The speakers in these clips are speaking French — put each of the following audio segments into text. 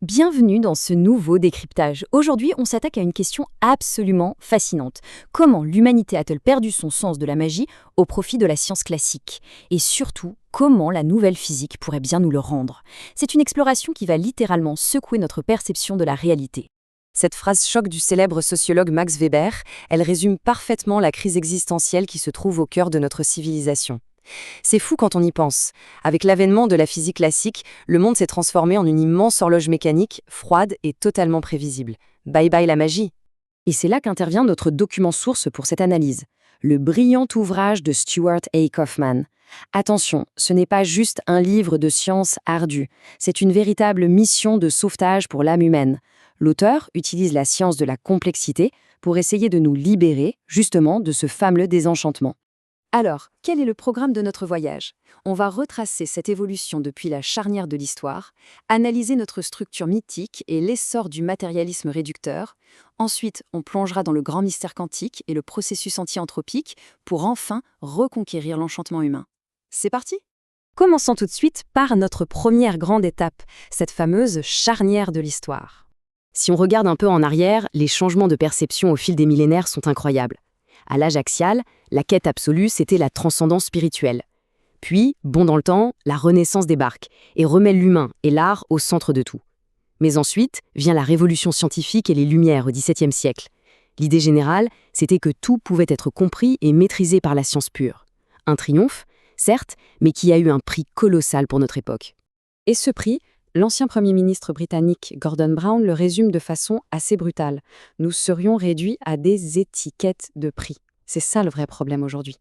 Bienvenue dans ce nouveau décryptage. Aujourd'hui, on s'attaque à une question absolument fascinante. Comment l'humanité a-t-elle perdu son sens de la magie au profit de la science classique? Et surtout, comment la nouvelle physique pourrait bien nous le rendre? C'est une exploration qui va littéralement secouer notre perception de la réalité. Cette phrase choc du célèbre sociologue Max Weber, elle résume parfaitement la crise existentielle qui se trouve au cœur de notre civilisation. C'est fou quand on y pense. Avec l'avènement de la physique classique, le monde s'est transformé en une immense horloge mécanique, froide et totalement prévisible. Bye bye la magie. Et c'est là qu'intervient notre document source pour cette analyse, le brillant ouvrage de Stuart A. Kauffman. Attention, ce n'est pas juste un livre de science ardue, c'est une véritable mission de sauvetage pour l'âme humaine. L'auteur utilise la science de la complexité pour essayer de nous libérer, justement, de ce fameux désenchantement. Alors, quel est le programme de notre voyage? On va retracer cette évolution depuis la charnière de l'histoire, analyser notre structure mythique et l'essor du matérialisme réducteur. Ensuite, on plongera dans le grand mystère quantique et le processus anti-anthropique pour enfin reconquérir l'enchantement humain. C'est parti? Commençons tout de suite par notre première grande étape, cette fameuse charnière de l'histoire. Si on regarde un peu en arrière, les changements de perception au fil des millénaires sont incroyables. À l'âge axial, la quête absolue, c'était la transcendance spirituelle. Puis, bon dans le temps, la Renaissance débarque et remet l'humain et l'art au centre de tout. Mais ensuite, vient la révolution scientifique et les Lumières au XVIIe siècle. L'idée générale, c'était que tout pouvait être compris et maîtrisé par la science pure. Un triomphe, certes, mais qui a eu un prix colossal pour notre époque. Et ce prix, l'ancien Premier ministre britannique Gordon Brown le résume de façon assez brutale. Nous serions réduits à des étiquettes de prix. C'est ça le vrai problème aujourd'hui.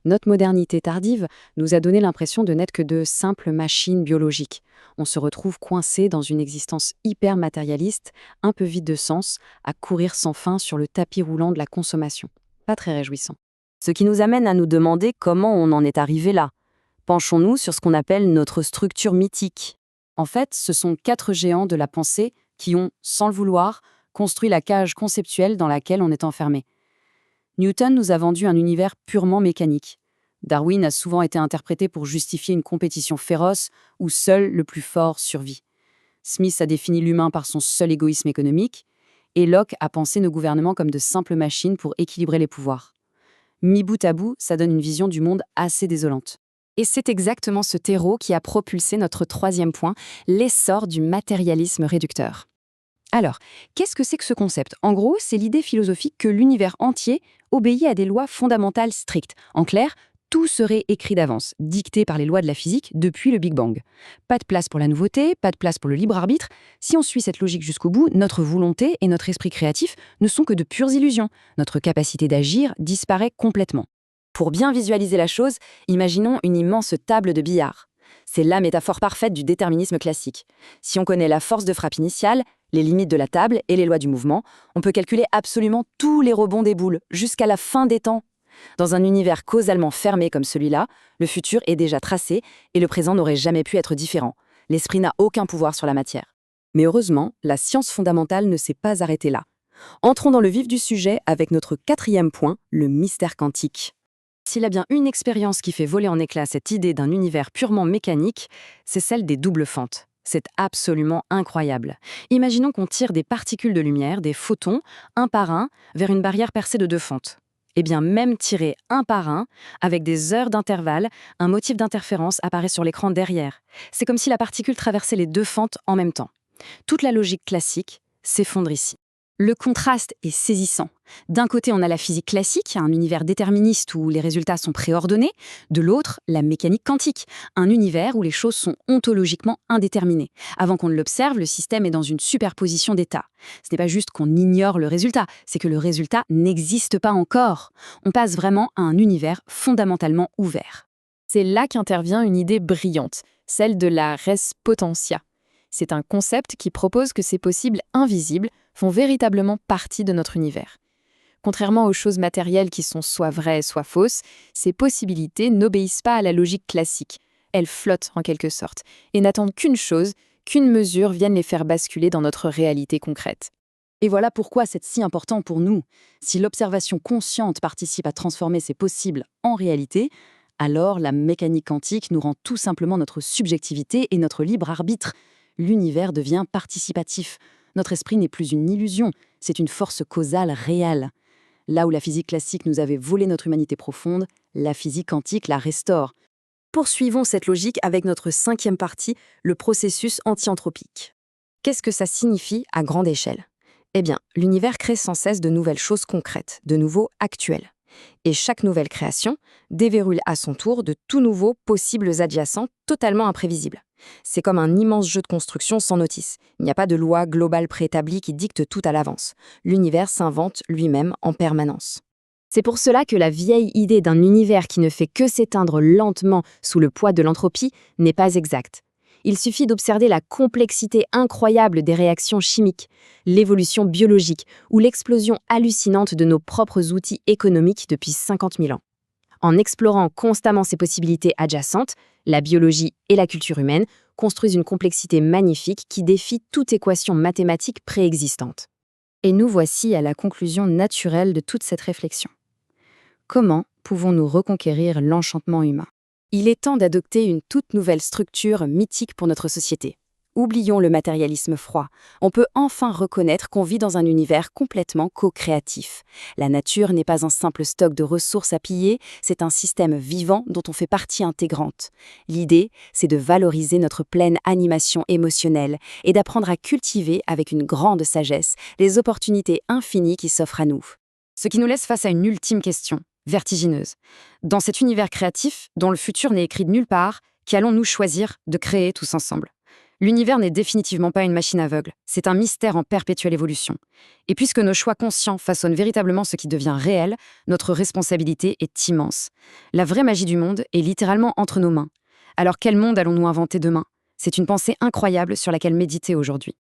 Notre modernité tardive nous a donné l'impression de n'être que de simples machines biologiques. On se retrouve coincé dans une existence hyper matérialiste, un peu vide de sens, à courir sans fin sur le tapis roulant de la consommation. Pas très réjouissant. Ce qui nous amène à nous demander comment on en est arrivé là. Penchons-nous sur ce qu'on appelle notre structure mythique. En fait, ce sont 4 géants de la pensée qui ont, sans le vouloir, construit la cage conceptuelle dans laquelle on est enfermé. Newton nous a vendu un univers purement mécanique. Darwin a souvent été interprété pour justifier une compétition féroce où seul le plus fort survit. Smith a défini l'humain par son seul égoïsme économique, et Locke a pensé nos gouvernements comme de simples machines pour équilibrer les pouvoirs. Mis bout à bout, ça donne une vision du monde assez désolante. Et c'est exactement ce terreau qui a propulsé notre troisième point, l'essor du matérialisme réducteur. Alors, qu'est-ce que c'est que ce concept? En gros, c'est l'idée philosophique que l'univers entier obéit à des lois fondamentales strictes. En clair, tout serait écrit d'avance, dicté par les lois de la physique depuis le Big Bang. Pas de place pour la nouveauté, pas de place pour le libre arbitre. Si on suit cette logique jusqu'au bout, notre volonté et notre esprit créatif ne sont que de pures illusions. Notre capacité d'agir disparaît complètement. Pour bien visualiser la chose, imaginons une immense table de billard. C'est la métaphore parfaite du déterminisme classique. Si on connaît la force de frappe initiale, les limites de la table et les lois du mouvement, on peut calculer absolument tous les rebonds des boules, jusqu'à la fin des temps. Dans un univers causalement fermé comme celui-là, le futur est déjà tracé et le présent n'aurait jamais pu être différent. L'esprit n'a aucun pouvoir sur la matière. Mais heureusement, la science fondamentale ne s'est pas arrêtée là. Entrons dans le vif du sujet avec notre 4e point, le mystère quantique. S'il y a bien une expérience qui fait voler en éclats cette idée d'un univers purement mécanique, c'est celle des doubles fentes. C'est absolument incroyable. Imaginons qu'on tire des particules de lumière, des photons, un par un, vers une barrière percée de 2 fentes. Eh bien, même tirés un par un, avec des heures d'intervalle, un motif d'interférence apparaît sur l'écran derrière. C'est comme si la particule traversait les 2 fentes en même temps. Toute la logique classique s'effondre ici. Le contraste est saisissant. D'un côté, on a la physique classique, un univers déterministe où les résultats sont préordonnés. De l'autre, la mécanique quantique, un univers où les choses sont ontologiquement indéterminées. Avant qu'on ne l'observe, le système est dans une superposition d'états. Ce n'est pas juste qu'on ignore le résultat, c'est que le résultat n'existe pas encore. On passe vraiment à un univers fondamentalement ouvert. C'est là qu'intervient une idée brillante, celle de la res potentia. C'est un concept qui propose que ces possibles invisibles font véritablement partie de notre univers. Contrairement aux choses matérielles qui sont soit vraies, soit fausses, ces possibilités n'obéissent pas à la logique classique. Elles flottent en quelque sorte et n'attendent qu'une chose, qu'une mesure vienne les faire basculer dans notre réalité concrète. Et voilà pourquoi c'est si important pour nous. Si l'observation consciente participe à transformer ces possibles en réalité, alors la mécanique quantique nous rend tout simplement notre subjectivité et notre libre arbitre. l'univers devient participatif. Notre esprit n'est plus une illusion, c'est une force causale réelle. Là où la physique classique nous avait volé notre humanité profonde, la physique quantique la restaure. Poursuivons cette logique avec notre 5e partie, le processus anti-anthropique. Qu'est-ce que ça signifie à grande échelle? Eh bien, l'univers crée sans cesse de nouvelles choses concrètes, de nouveaux actuels. Et chaque nouvelle création déverrouille à son tour de tout nouveaux possibles adjacents totalement imprévisibles. C'est comme un immense jeu de construction sans notice. Il n'y a pas de loi globale préétablie qui dicte tout à l'avance. L'univers s'invente lui-même en permanence. C'est pour cela que la vieille idée d'un univers qui ne fait que s'éteindre lentement sous le poids de l'entropie n'est pas exacte. Il suffit d'observer la complexité incroyable des réactions chimiques, l'évolution biologique ou l'explosion hallucinante de nos propres outils économiques depuis 50 000 ans. En explorant constamment ces possibilités adjacentes, la biologie et la culture humaine construisent une complexité magnifique qui défie toute équation mathématique préexistante. Et nous voici à la conclusion naturelle de toute cette réflexion. Comment pouvons-nous reconquérir l'enchantement humain? Il est temps d'adopter une toute nouvelle structure mythique pour notre société. Oublions le matérialisme froid. On peut enfin reconnaître qu'on vit dans un univers complètement co-créatif. La nature n'est pas un simple stock de ressources à piller, c'est un système vivant dont on fait partie intégrante. L'idée, c'est de valoriser notre pleine animation émotionnelle et d'apprendre à cultiver avec une grande sagesse les opportunités infinies qui s'offrent à nous. Ce qui nous laisse face à une ultime question, vertigineuse. Dans cet univers créatif, dont le futur n'est écrit de nulle part, qu'allons-nous choisir de créer tous ensemble? L'univers n'est définitivement pas une machine aveugle, c'est un mystère en perpétuelle évolution. Et puisque nos choix conscients façonnent véritablement ce qui devient réel, notre responsabilité est immense. La vraie magie du monde est littéralement entre nos mains. Alors quel monde allons-nous inventer demain? C'est une pensée incroyable sur laquelle méditer aujourd'hui.